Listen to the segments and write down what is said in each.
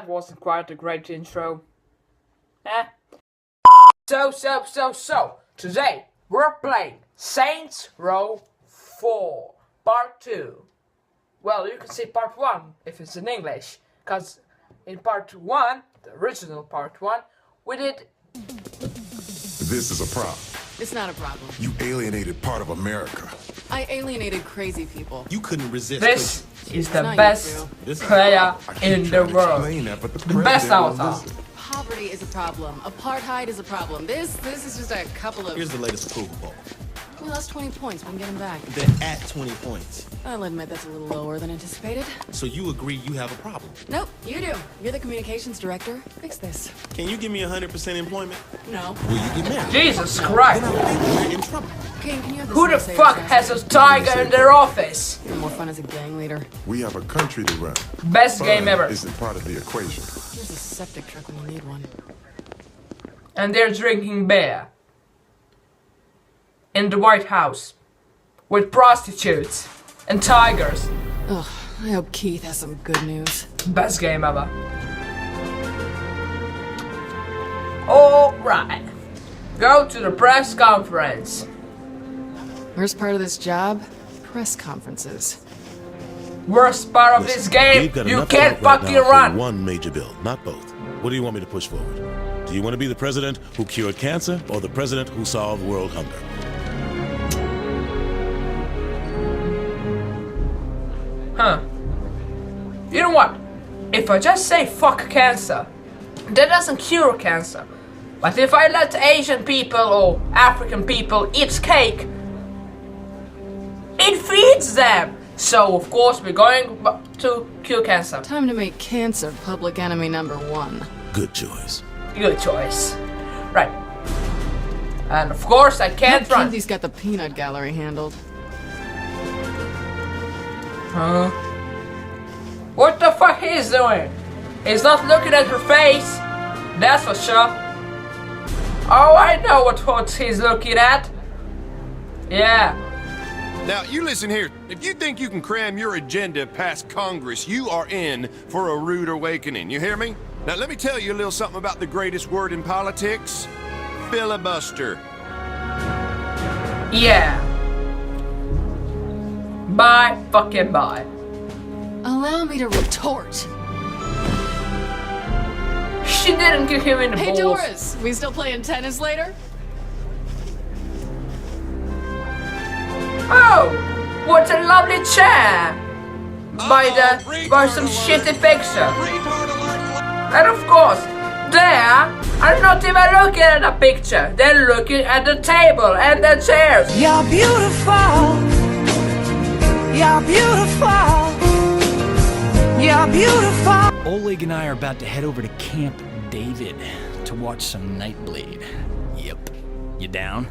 that wasn't quite a great intro. So, today we're playing Saints Row 4, Part 2. Well, you can say Part 1 if it's in English, because in Part 1, the original Part 1, we did... This is a problem. It's not a problem. You alienated part of America. I alienated crazy people. You couldn't resist. This is the best player in the world. The best avatar. Poverty is a problem. Apartheid is a problem. This is just a couple of... Here's the latest approval poll. We lost 20 points. We can get them back. They're at 20 points. I'll admit that's a little lower than anticipated. So you agree you have a problem? Nope, you do. You're the communications director. Fix this. Can you give me 100% employment? No. Will you get married? Jesus Christ. Then I think we're in trouble. Kane, can you have this Who the say fuck yourself? has a tiger in their office? You're more fun as a gang leader. We have a country to run. Best Fun game ever. isn't part of the equation. There's a septic truck when you need one. And they're drinking beer. In the White House. With prostitutes. And tigers. Ugh, I hope Keith has some good news. Best game ever. Alright. Go to the press conference. Worst part of this job? Press conferences. Worst part of this game, We've got you enough can't talk right fucking now for run. one major bill, not both. What do you want me to push forward? Do you want to be the president who cured cancer or the president who solved world hunger? Huh. You know what? If I just say fuck cancer, that doesn't cure cancer. But if I let Asian people or African people eat cake, it feeds them. So of course we're going to cure cancer. Time to make cancer public enemy number 1. Good choice. Good choice. Right. And of course I can't run. Kenzie's got the peanut gallery handled. Huh? What the fuck he's doing? He's not looking at her face. That's for sure. Oh, I know what he's looking at. Yeah. Now, you listen here. If you think you can cram your agenda past Congress, you are in for a rude awakening. You hear me? Now, let me tell you a little something about the greatest word in politics. Filibuster. Yeah. Bye fucking bye. Allow me to retort. She didn't get him in the Hey balls. Doris, we still playing tennis later? Oh, what a lovely chair. By some shitty picture. And of course, there, I'm not even looking at the picture. They're looking at the table and the chairs. You're beautiful. You're beautiful. You're beautiful. Oleg and I are about to head over to Camp David to watch some Nightblade. Yep. You down?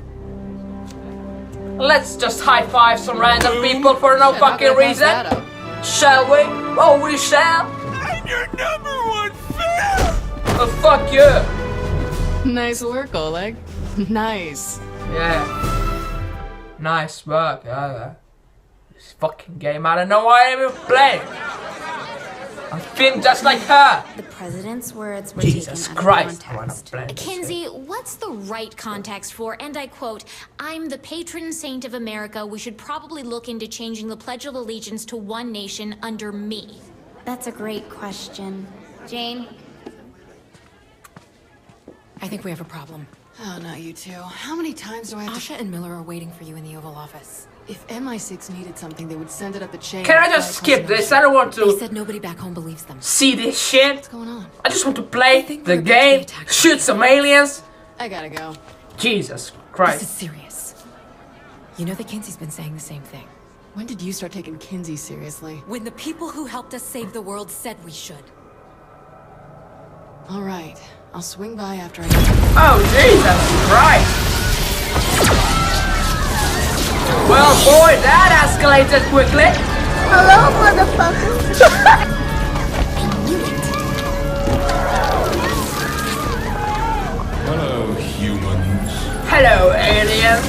Let's just high-five some random people for no How fucking can I pass reason. that up? Shall we? Oh, we shall. I'm your #1 fan! Oh, fuck you. Nice work, Oleg. Nice. Yeah. Nice work. This fucking game, I don't know why I'm even playing. I feel just like her. The president's words were Jesus taken Christ. out of I wanna context. play this Kinsey, what's the right context for, and I quote, "I'm the patron saint of America. We should probably look into changing the Pledge of Allegiance to one nation under me." That's a great question. Jane? I think we have a problem. Oh, not you two. How many times do I have to... Asha and Miller are waiting for you in the Oval Office. If MI6 needed something, they would send it up the chain. Can I just skip this? I don't want They to said nobody back home believes them. see this shit. What's going on? I just want to play think the we're about to be game, attacked. shoot some aliens. I gotta go. Jesus This is Christ. serious. You know that Kinsey's been saying the same thing. When did you start taking Kinsey seriously? When the people who helped us save the world said we should. All right. I'll swing by after I... Oh, Jesus Christ. Well, boy, that escalated quickly. Hello, motherfucker. Hello, humans. Hello, alien.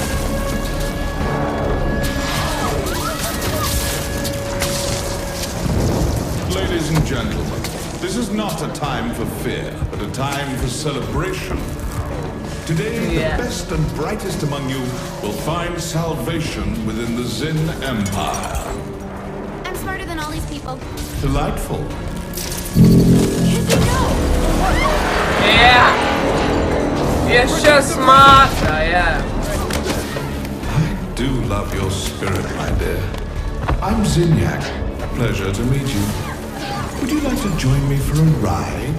Ladies and gentlemen, this This is not a time for fear, but a time for celebration. Today, the best and brightest among you will find salvation within the Zin Empire. I'm smarter than all these people. Delightful. Yeah. You're so smart. Yeah. I do love your spirit, my dear. I'm Zinyak. Pleasure to meet you. Would you like to join me for a ride?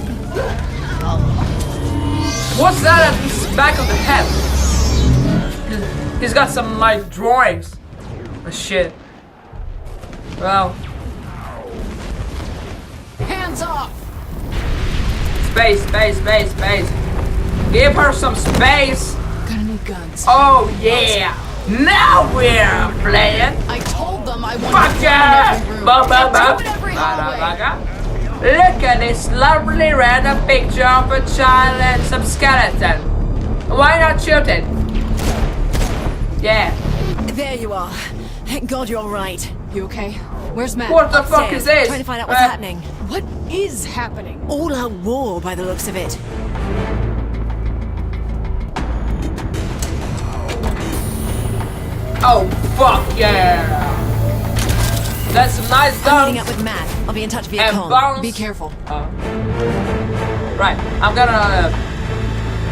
What's that at the back of the head? He's got some like drawings. Oh, shit. Well. Hands off! Space, space, space, space. Give her some space. Got any guns? Oh yeah. Now we're playing. I told them I wanted Fuck to yeah. every room. Bum, bum, bum. Do it every hallway. Look at this lovely random picture of a child and some skeleton. Why not shoot it? Yeah. There you are. Thank God you're right. You okay? Where's Matt? What the fuck is this? Trying to find out what's happening. What is happening? All out war by the looks of it. Oh fuck yeah! That's some nice I'm meeting guns. up with Matt. I'll be in touch via And comm. bounce. Be careful. Right, I'm gonna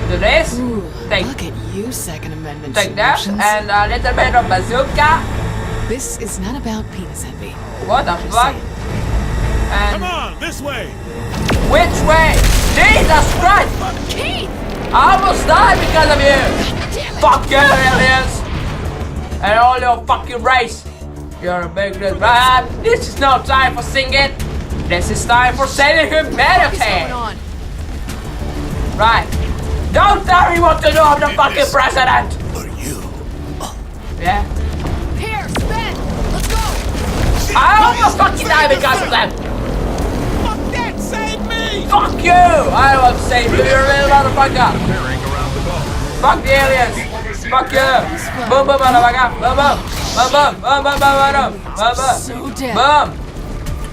do this. Ooh, Take look at you, Second Amendment that solutions. and a little bit of bazooka. This is not about penis envy. What the fuck? Come And on, this way. which way? Jesus Christ! Keith! I almost died because of you! Damn it! Fuck you, aliens! And all your fucking race! You're a big rat. This is no time for singing. This is time for saving What is humanity! going on? Right. Don't tell me what to do, I'm the fucking president! Are you? Yeah? Here, spin! Let's go! I almost fucking died because of them! Fuck that! Save me! Fuck you! I won't save you, you're a little motherfucker! Fuck the aliens! Fuck you! Boom, boom, motherfucker! Boom, boom! Boom, boom! Boom, boom, boom, boom, boom, boom! So dead. Boom!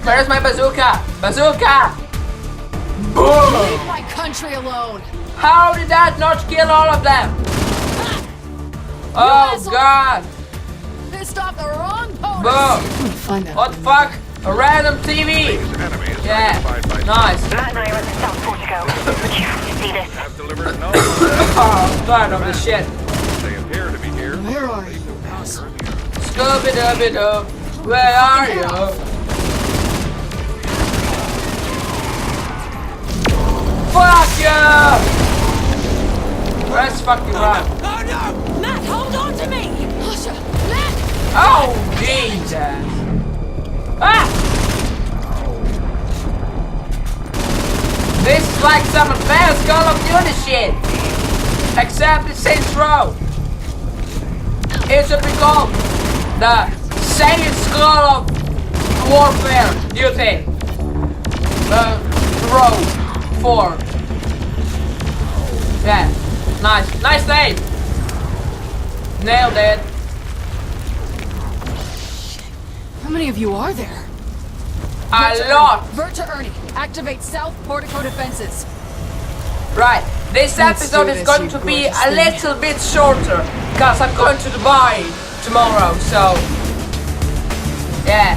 Where's my bazooka? Bazooka! Boom! Leave my country alone! How did that not kill all of them? Oh asshole. god! Pissed off the wrong POTUS! Boom! Find that. What the fuck? A random TV! Yeah, nice. Matt and I are at the South Portico. But you have to see this. Oh, I'm tired of this shit. Where are you? Scooby-Dooby-Doo, where are you? Fuck you! Let's fucking run. Oh no! Matt, hold on to me! Asha, Matt! Oh, Jesus! Ah! This is like some advanced Call of Duty shit! Except it's Saints Row! It should be called the Saints Call of Warfare Duty! Row 4. Yeah, nice. Nice name! Nailed it. How many of you are there? A lot! Vert to Ernie. Activate South Portico defenses. Right, this Let's episode do is this, going you to be gorgeous a thing. little bit shorter because I'm going to Dubai tomorrow, so yeah.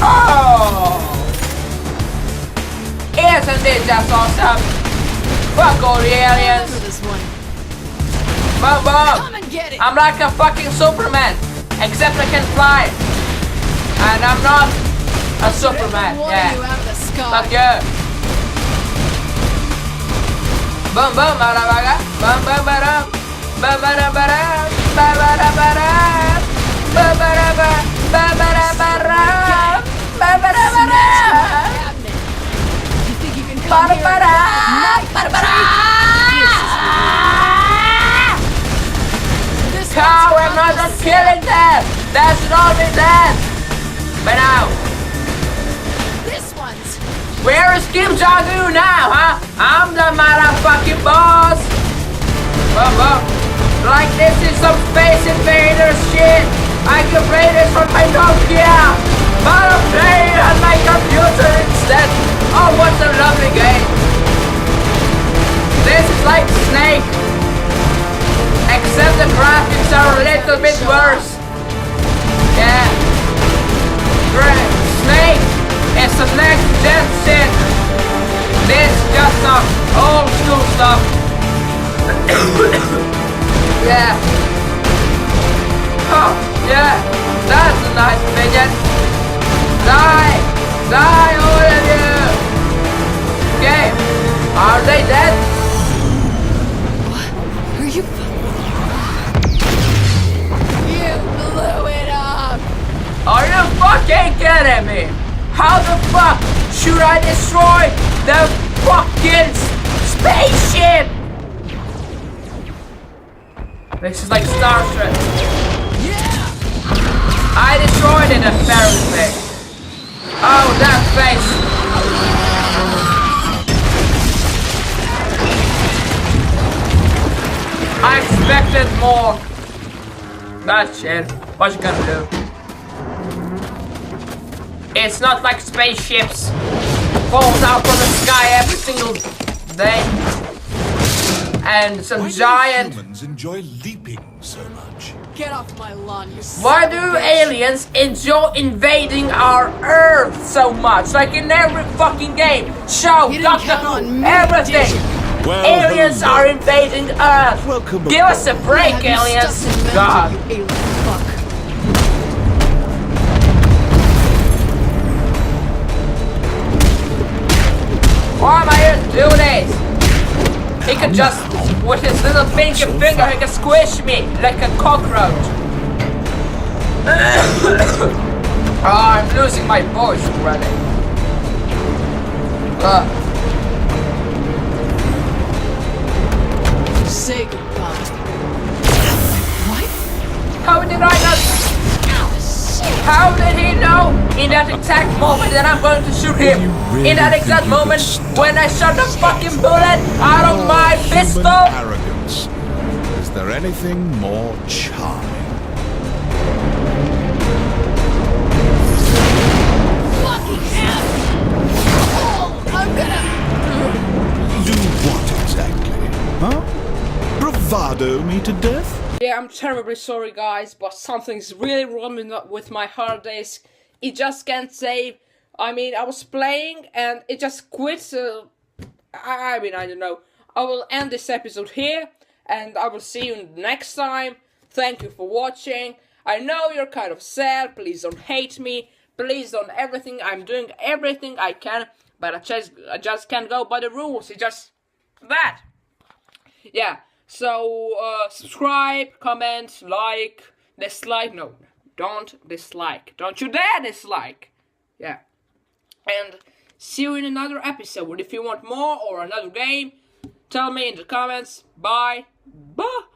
Oh! Isn't it just awesome? Fuck all the aliens! For this one. Boom boom! Come and get it! I'm like a fucking Superman, except I can fly. And I'm not a Superman, One yeah. of you out of the sky. Fuck you! Boom boom motherfucker! Boom boom ba-dum! Boom ba-dum ba-dum! Ba-ba-da-ba-dum! Ba-ba-da-ba! Ba-ba-da-ba-dum! Ba-ba-da-ba-dum! You think you can come here? Ba-da-ba-dum! Ba-da-ba-dum! Cow, I'm not just killing them! That should all be dead! But now, This one's. where is Kim Jong-un now, huh? I'm the motherfucking boss! Whoa. Like this is some Space Invaders shit! I can play this from my Nokia! But I'm playing on my computer dead. Oh, what a lovely game. This is like Snake. Except the graphics are a little bit worse. Yeah. Snake is the next gen shit. This is just some old school stuff. Yeah. Oh, yeah. That's a nice opinion. Die! Die, all of you! Okay. Are they dead? What? Are you... You blew it up! Are you fucking kidding me? How the fuck should I destroy the fucking spaceship? This is like Star Trek. Yeah! I destroyed it apparently. Oh, that face! I expected more. That shit. What you gonna do? It's not like spaceships falls out from the sky every single day. And some giant. Humans enjoy leaping so much. Get off my lawn, you Why do aliens enjoy invading our Earth so much? Like in every fucking game, show, Doctor Who, everything. Well, Aliens hello. are invading Earth. Welcome Give us a break, aliens. God. You alien fuck. Why am I here to do this? He can just, with his little pinky finger, he can squish me like a cockroach. Oh, I'm losing my voice already. Say goodbye. What? How did I not? How did he know in that exact moment that I'm going to shoot him? In that exact moment when I shot the fucking bullet out of my pistol? Arrogance. Is there anything more charming? Fucking ass! Oh, I'm gonna... Do what exactly? Huh? Bravado me to death? Yeah, I'm terribly sorry guys, but something's really wrong with my hard disk. It just can't save. I mean, I was playing and it just quit. I don't know. I will end this episode here and I will see you next time. Thank you for watching. I know you're kind of sad. Please don't hate me. Please don't everything. I'm doing everything I can, but I just can't go by the rules. It's just that. Yeah. So, subscribe, comment, like, dislike. No, don't dislike. Don't you dare dislike. Yeah. And see you in another episode. If you want more or another game, tell me in the comments. Bye. Bye.